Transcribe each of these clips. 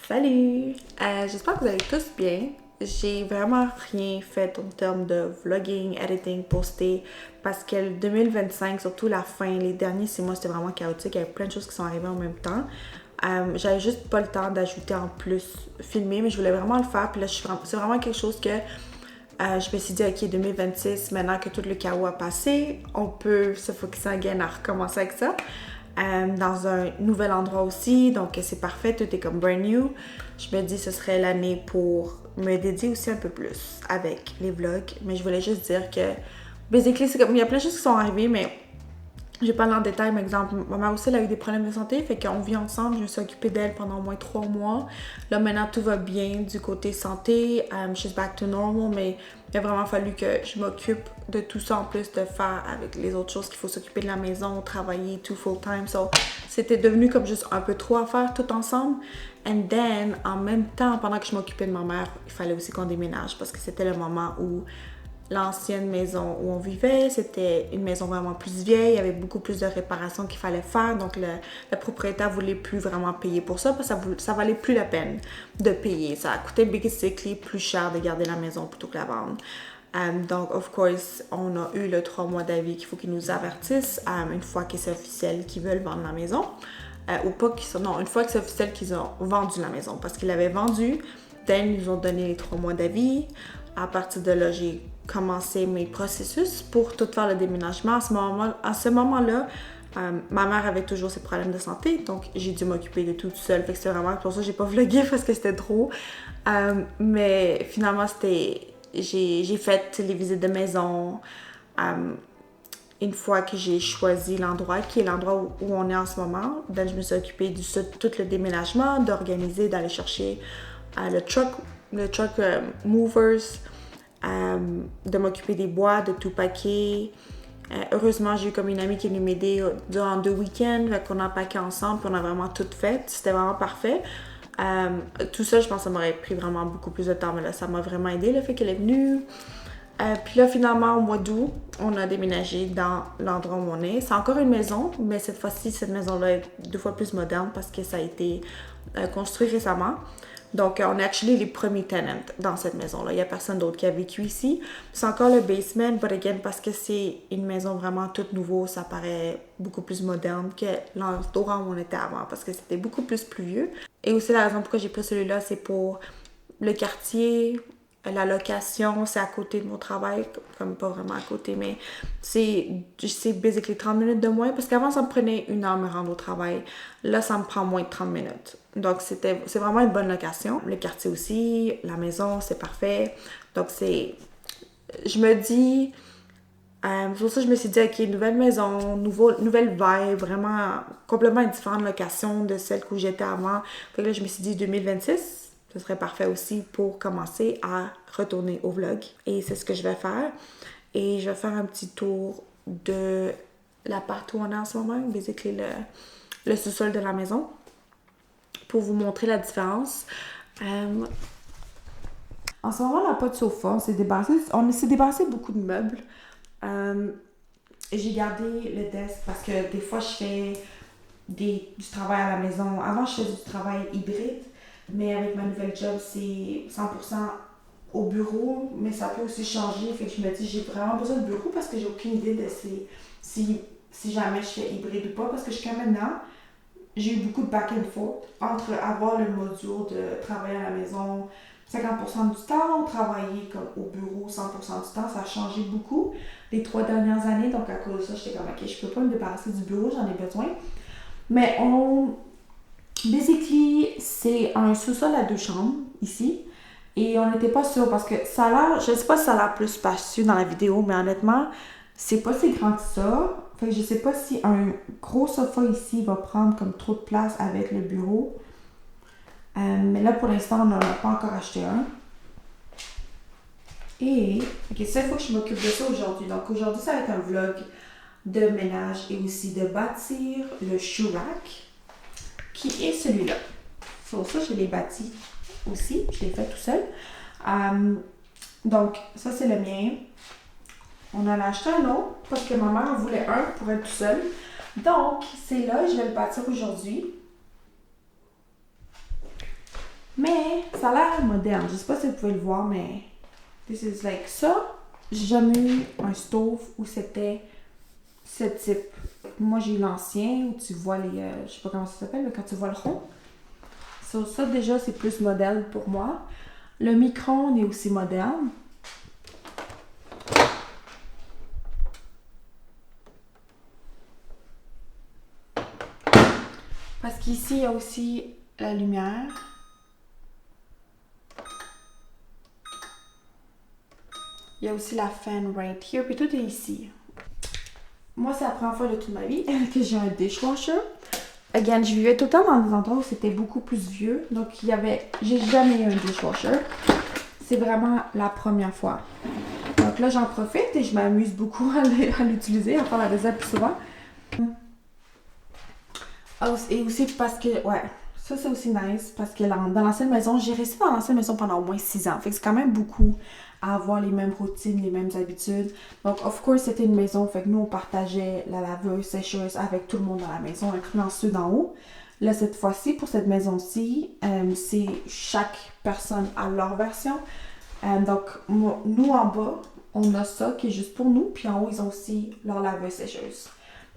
Salut! J'espère que vous allez tous bien. J'ai vraiment rien fait en termes de vlogging, editing, poster parce que le 2025, surtout la fin, les derniers 6 mois, c'était vraiment chaotique. Il y avait plein de choses qui sont arrivées en même temps. J'avais juste pas le temps d'ajouter en plus filmer, mais je voulais vraiment le faire. Puis là, c'est vraiment quelque chose que je me suis dit, ok, 2026, maintenant que tout le chaos a passé, on peut se focusser again à recommencer avec ça. Dans un nouvel endroit aussi, donc c'est parfait, tout est comme brand new. Je me dis ce serait l'année pour me dédier aussi un peu plus avec les vlogs, mais je voulais juste dire que basically, c'est comme, il y a plein de choses qui sont arrivées, mais je vais parler en détail. Par exemple, ma mère aussi elle a eu des problèmes de santé, fait qu'on vit ensemble. Je me suis occupée d'elle pendant au moins 3 mois. Là, maintenant, tout va bien du côté santé. She's back to normal, mais il a vraiment fallu que je m'occupe de tout ça en plus de faire avec les autres choses qu'il faut s'occuper de la maison, travailler tout full time. So, c'était devenu comme juste un peu trop à faire tout ensemble. And then, en même temps, pendant que je m'occupais de ma mère, il fallait aussi qu'on déménage parce que c'était le moment où l'ancienne maison où on vivait, c'était une maison vraiment plus vieille, il y avait beaucoup plus de réparations qu'il fallait faire, donc le propriétaire voulait plus vraiment payer pour ça, parce que ça valait plus la peine de payer. Ça coûtait basically plus cher de garder la maison plutôt que la vendre. Donc, of course, on a eu le 3 mois d'avis qu'il faut qu'ils nous avertissent une fois que c'est officiel qu'ils veulent vendre la maison. Ou pas qu'ils sont... Non, une fois que c'est officiel qu'ils ont vendu la maison, parce qu'ils l'avaient vendue, then ils nous ont donné les 3 mois d'avis. À partir de là, j'ai commencé mes processus pour tout faire le déménagement. À ce moment-là, ma mère avait toujours ses problèmes de santé, donc j'ai dû m'occuper de tout seule. Fait que c'est vraiment pour ça que j'ai pas vlogué parce que c'était trop. Mais finalement, j'ai fait les visites de maison. Une fois que j'ai choisi l'endroit, qui est l'endroit où on est en ce moment, ben, je me suis occupée de tout le déménagement, d'organiser, d'aller chercher le truck movers, de m'occuper des bois, de tout paquer. Heureusement, j'ai eu comme une amie qui est venue m'aider durant 2 week-ends, fait qu'on a paqué ensemble, puis on a vraiment tout fait. C'était vraiment parfait. Tout ça, je pense que ça m'aurait pris vraiment beaucoup plus de temps, mais là, ça m'a vraiment aidé, le fait qu'elle est venue. Puis là, finalement, au mois d'août, on a déménagé dans l'endroit où on est. C'est encore une maison, mais cette fois-ci, cette maison-là est 2 fois plus moderne parce que ça a été construit récemment. Donc, on est actually les premiers tenants dans cette maison-là. Il n'y a personne d'autre qui a vécu ici. C'est encore le basement, but again, parce que c'est une maison vraiment toute nouveau, ça paraît beaucoup plus moderne que l'endroit où on était avant, parce que c'était beaucoup plus pluvieux. Et aussi, la raison pourquoi j'ai pris celui-là, c'est pour le quartier, la location, c'est à côté de mon travail, comme pas vraiment à côté, mais c'est basically 30 minutes de moins, parce qu'avant, ça me prenait 1 heure me rendre au travail. Là, ça me prend moins de 30 minutes. Donc, c'est vraiment une bonne location. Le quartier aussi, la maison, c'est parfait. Donc, je me dis... pour ça, je me suis dit, OK, nouvelle maison, nouvelle vibe, vraiment complètement différente location de celle où j'étais avant. Fait que là, je me suis dit, 2026, ce serait parfait aussi pour commencer à retourner au vlog. Et c'est ce que je vais faire. Et je vais faire un petit tour de l'appart où on est en ce moment, basically le sous-sol de la maison, pour vous montrer la différence. En ce moment, on n'a pas de sofa. On s'est débarrassé beaucoup de meubles. J'ai gardé le desk parce que des fois, je fais du travail à la maison. Avant, je faisais du travail hybride, mais avec ma nouvelle job, c'est 100% au bureau, mais ça peut aussi changer. Fait que je me dis, j'ai vraiment besoin de bureau parce que j'ai aucune idée de si jamais je fais hybride ou pas. Parce que jusqu'à maintenant, j'ai eu beaucoup de back and forth entre avoir le module de travailler à la maison 50% du temps, travailler comme au bureau 100% du temps. Ça a changé beaucoup les 3 dernières années. Donc, à cause de ça, j'étais comme, OK, je peux pas me débarrasser du bureau, j'en ai besoin. Mais basically, c'est un sous-sol à 2 chambres, ici. Et on n'était pas sûr parce que ça a l'air, je sais pas si ça a l'air plus spacieux dans la vidéo, mais honnêtement, c'est pas si grand que ça. Fait que je sais pas si un gros sofa ici va prendre comme trop de place avec le bureau. Mais là, pour l'instant, on n'en a pas encore acheté un. Et, ok, ça, il faut que je m'occupe de ça aujourd'hui. Donc, aujourd'hui, ça va être un vlog de ménage et aussi de bâtir le shoe rack, qui est celui-là. Sur ça, je l'ai bâti aussi. Je l'ai fait tout seul. Donc, ça, c'est le mien. On en a acheté un autre parce que ma mère en voulait un pour être tout seul. Donc, c'est là, je vais le bâtir aujourd'hui. Mais ça a l'air moderne. Je sais pas si vous pouvez le voir, mais this is like ça. J'ai jamais eu un stove où c'était ce type. Moi, j'ai eu l'ancien où tu vois les... je sais pas comment ça s'appelle, mais quand tu vois le rond. So, ça, déjà, c'est plus moderne pour moi. Le micro-ondes est aussi moderne. Parce qu'ici, il y a aussi la lumière. Il y a aussi la fan right here, puis tout est ici. Moi, c'est la première fois de toute ma vie que j'ai un dishwasher. Again, je vivais tout le temps dans des endroits où c'était beaucoup plus vieux. Donc, j'ai jamais eu un dishwasher. C'est vraiment la première fois. Donc là, j'en profite et je m'amuse beaucoup à l'utiliser, à faire la vaisselle plus souvent. Et aussi parce que, ouais, ça c'est aussi nice parce que dans l'ancienne maison, j'ai resté dans l'ancienne maison pendant au moins 6 ans. Fait que c'est quand même beaucoup à avoir les mêmes routines, les mêmes habitudes. Donc, of course, c'était une maison. Fait que nous, on partageait la laveuse, sécheuse avec tout le monde dans la maison, incluant ceux d'en haut. Là, cette fois-ci, pour cette maison-ci, c'est chaque personne a leur version. Donc, nous en bas, on a ça qui est juste pour nous. Puis en haut, ils ont aussi leur laveuse sécheuse.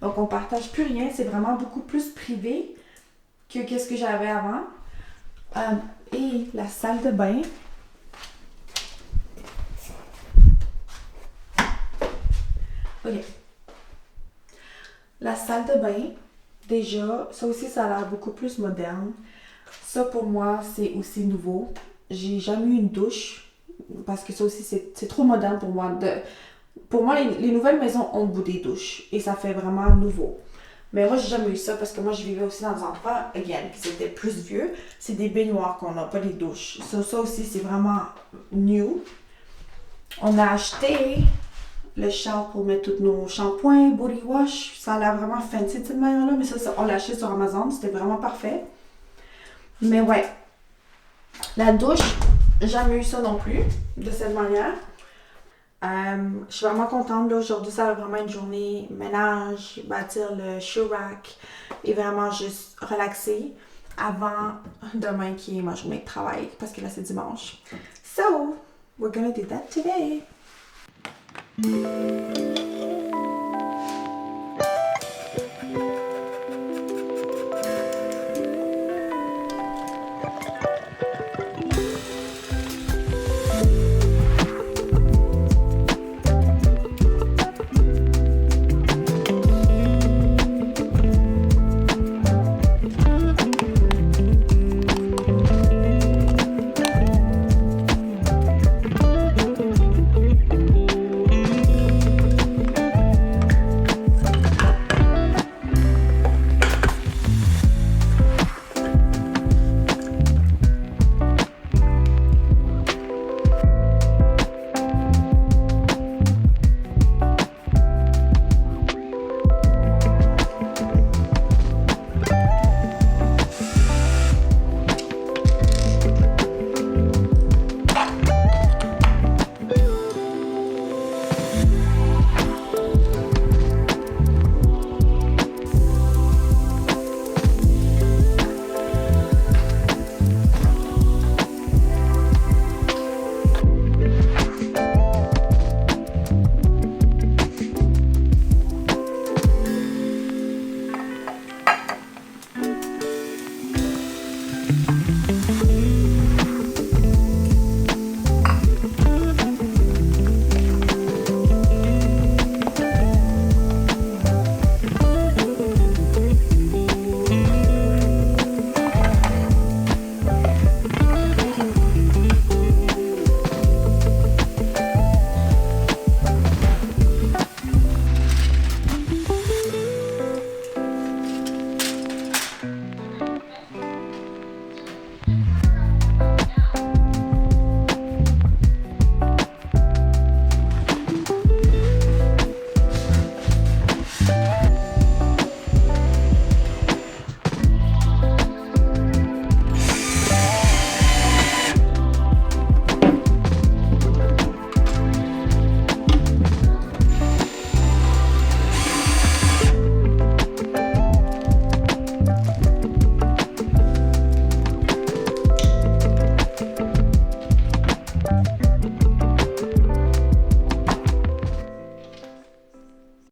Donc, on partage plus rien. C'est vraiment beaucoup plus privé que qu'est-ce que j'avais avant. Et la salle de bain. OK. La salle de bain, déjà, ça aussi, ça a l'air beaucoup plus moderne. Ça, pour moi, c'est aussi nouveau. J'ai jamais eu une douche. Parce que ça aussi, c'est trop moderne pour moi. Pour moi, les nouvelles maisons ont des douches. Et ça fait vraiment nouveau. Mais moi, j'ai jamais eu ça parce que moi, je vivais aussi dans des endroits, again, qui étaient plus vieux. C'est des baignoires qu'on a, pas des douches. Ça aussi, c'est vraiment new. On a acheté le char pour mettre tous nos shampoings, body wash. Ça a l'air vraiment fancy de cette manière-là. Mais ça, on l'a acheté sur Amazon. C'était vraiment parfait. Mais ouais. La douche, j'ai jamais eu ça non plus, de cette manière. Je suis vraiment contente. Là, aujourd'hui, ça va vraiment une journée ménage, bâtir le shoe rack et vraiment juste relaxer avant demain qui est ma journée de travail parce que là, c'est dimanche. So, we're gonna do that today.